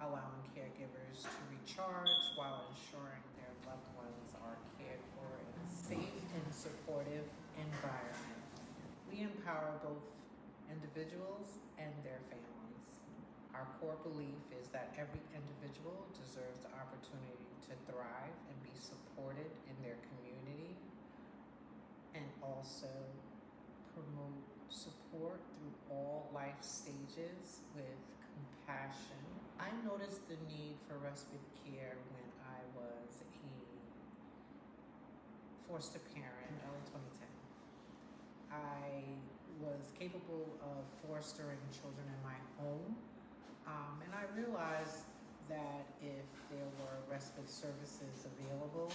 allowing caregivers to recharge while ensuring their loved ones are cared for in a safe and supportive environment. We empower both individuals and their families. Our core belief is that every individual deserves the opportunity to thrive and be supported in their community, and also promote support through all life stages with compassion. I noticed the need for respite care when I was a foster parent in early 2010. I was capable of fostering children in my home, and I realized that if there were respite services available,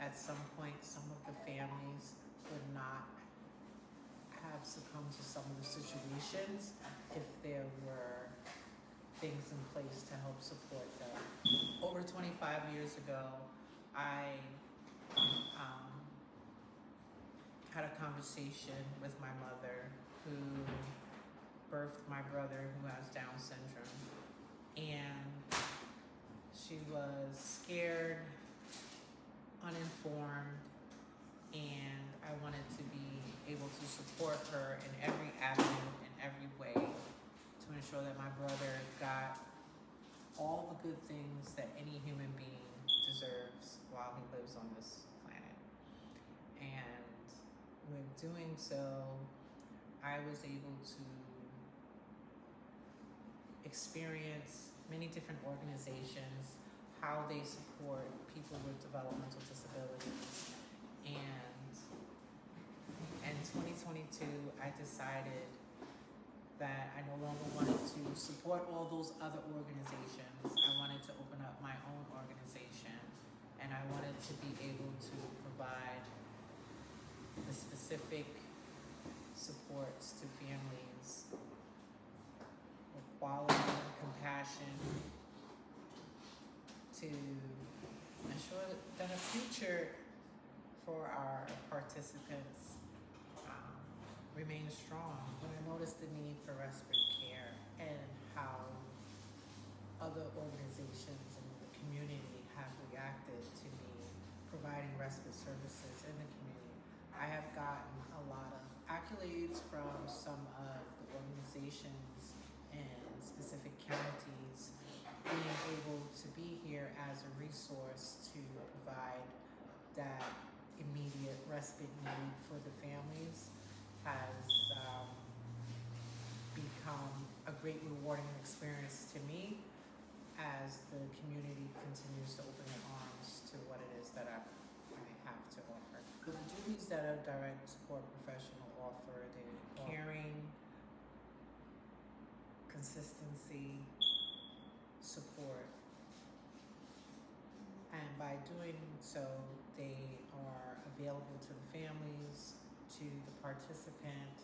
at some point some of the families would not have succumbed to some of the situations if there were things in place to help support them. Over 25 years ago, I had a conversation with my mother, who birthed my brother who has Down syndrome, and she was scared, uninformed, and I wanted to be able to support her in every avenue, in every way, to ensure that my brother got all the good things that any human being deserves while he lives on this planet. And with doing so, I was able to experience many different organizations, how they support people with developmental disabilities. And in 2022, I decided that I no longer wanted to support all those other organizations. I wanted to open up my own organization, and I wanted to be able to provide the specific supports to families with quality and compassion to ensure that a future for our participants remains strong. When I noticed the need for respite care and how other organizations in the community have reacted to me providing respite services in the community, I have gotten a lot of accolades from some of the organizations in specific counties being able to be here as a resource to provide that immediate respite need for the families has become a great rewarding experience to me as the community continues to open their arms to what it is that I have to offer. The duties that a direct support professional offer, they're caring, consistency, support. And by doing so, they are available to the families, to the participant,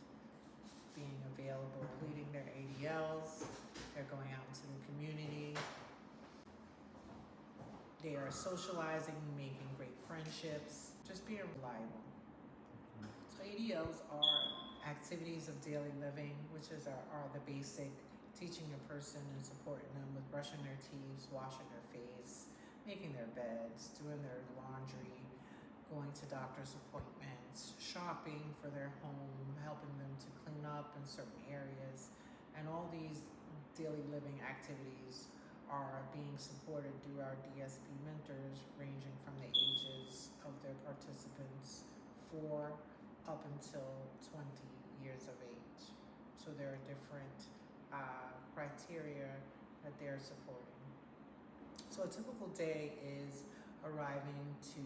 being available, completing their ADLs, they're going out into the community, they are socializing, making great friendships, just being reliable. So ADLs are activities of daily living, which are the basic, teaching a person and supporting them with brushing their teeth, washing their face, making their beds, doing their laundry, going to doctor's appointments, shopping for their home, helping them to clean up in certain areas. And all these daily living activities are being supported through our DSP mentors, ranging from the ages of their participants 4 up until 20 years of age. So there are different criteria that they're supporting. So a typical day is arriving to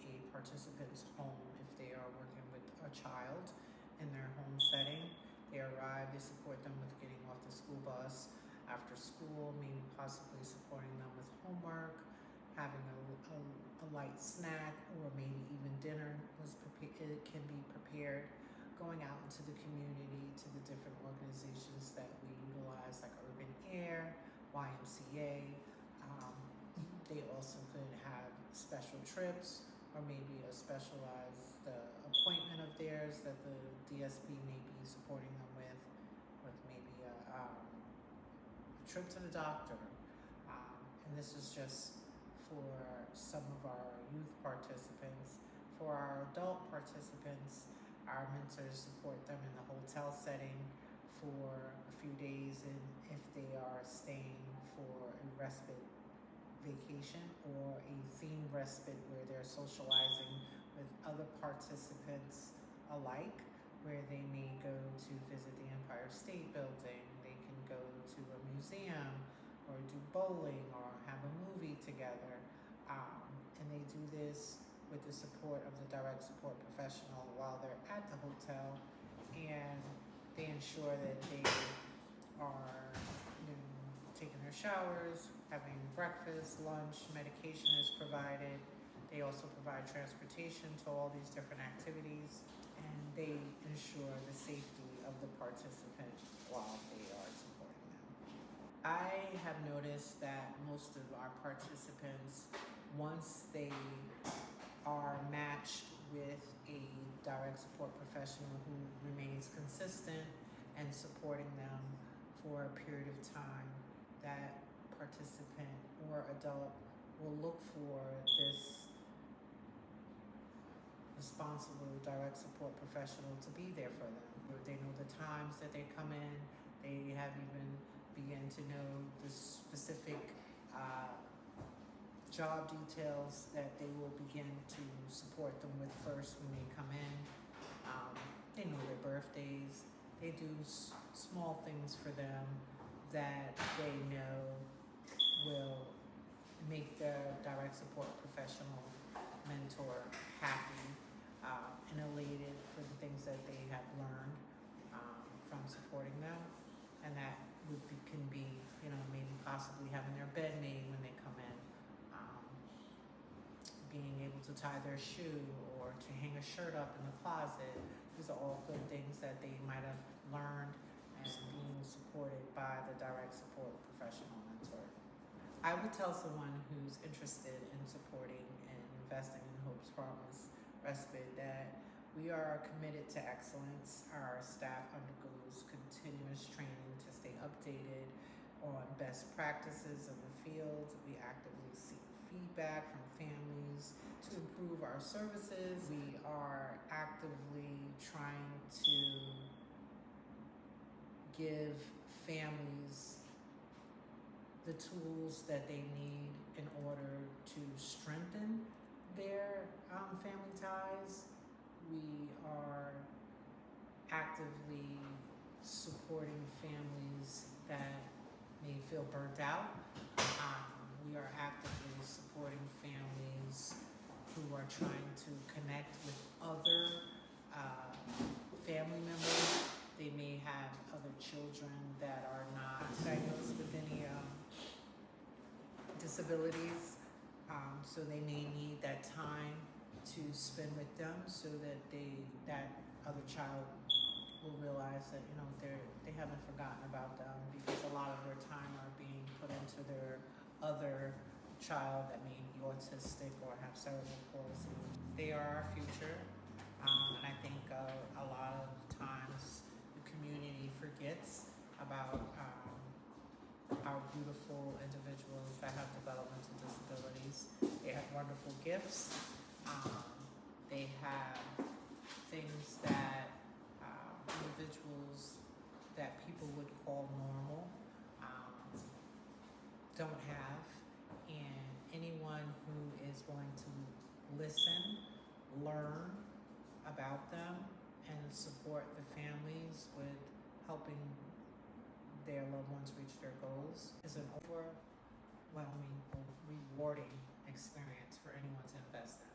a participant's home. If they are working with a child in their home setting, they arrive, they support them with getting off the school bus, after school, maybe possibly supporting them with homework, having a light snack, or maybe even dinner it can be prepared, going out into the community to the different organizations that we utilize, like Urban Air, YMCA. They also could have special trips, or maybe a specialized appointment of theirs that the DSP may be supporting them with maybe a trip to the doctor, and this is just for some of our youth participants. For our adult participants, our mentors support them in the hotel setting for a few days, and if they are staying for a respite vacation or a themed respite where they're socializing with other participants alike, where they may go to visit the Empire State Building, they can go to a museum or do bowling or have a movie together. And they do this with the support of the direct support professional while they're at the hotel, and they ensure that they are taking their showers, having breakfast, lunch, medication is provided. They also provide transportation to all these different activities, and they ensure the safety of the participant while they are supporting them. I have noticed that most of our participants, once they are matched with a direct support professional who remains consistent and supporting them for a period of time, that participant or adult will look for this responsible direct support professional to be there for them. They know the times that they come in. They have even begun to know the specific job details that they will begin to support them with first when they come in. They know their birthdays. They do small things for them that they know will make the direct support professional mentor happy and elated for the things that they have learned from supporting them. And that can be, maybe possibly having their bed made when they come in, being able to tie their shoe or to hang a shirt up in the closet. These are all good things that they might have learned and being supported by the direct support professional mentor. I would tell someone who's interested in supporting and investing in Hope's Promise Respite that we are committed to excellence. Our staff undergoes continuous training to stay updated on best practices in the field. We actively seek feedback from families to improve our services. We are actively trying to give families the tools that they need in order to strengthen their family ties. We are actively supporting families that may feel burnt out. We are actively supporting families who are trying to connect with other family members. They may have other children that are not diagnosed with any disabilities, so they may need that time to spend with them, so that that other child will realize that they haven't forgotten about them, because a lot of their time are being put into their other child that may be autistic or have cerebral palsy. They are our future, and I think a lot of times the community forgets about our beautiful individuals that have developmental disabilities. They have wonderful gifts. They have things that individuals that people would call normal don't have. And anyone who is willing to listen, learn about them, and support the families with helping their loved ones reach their goals is an overwhelming, rewarding experience for anyone to invest in.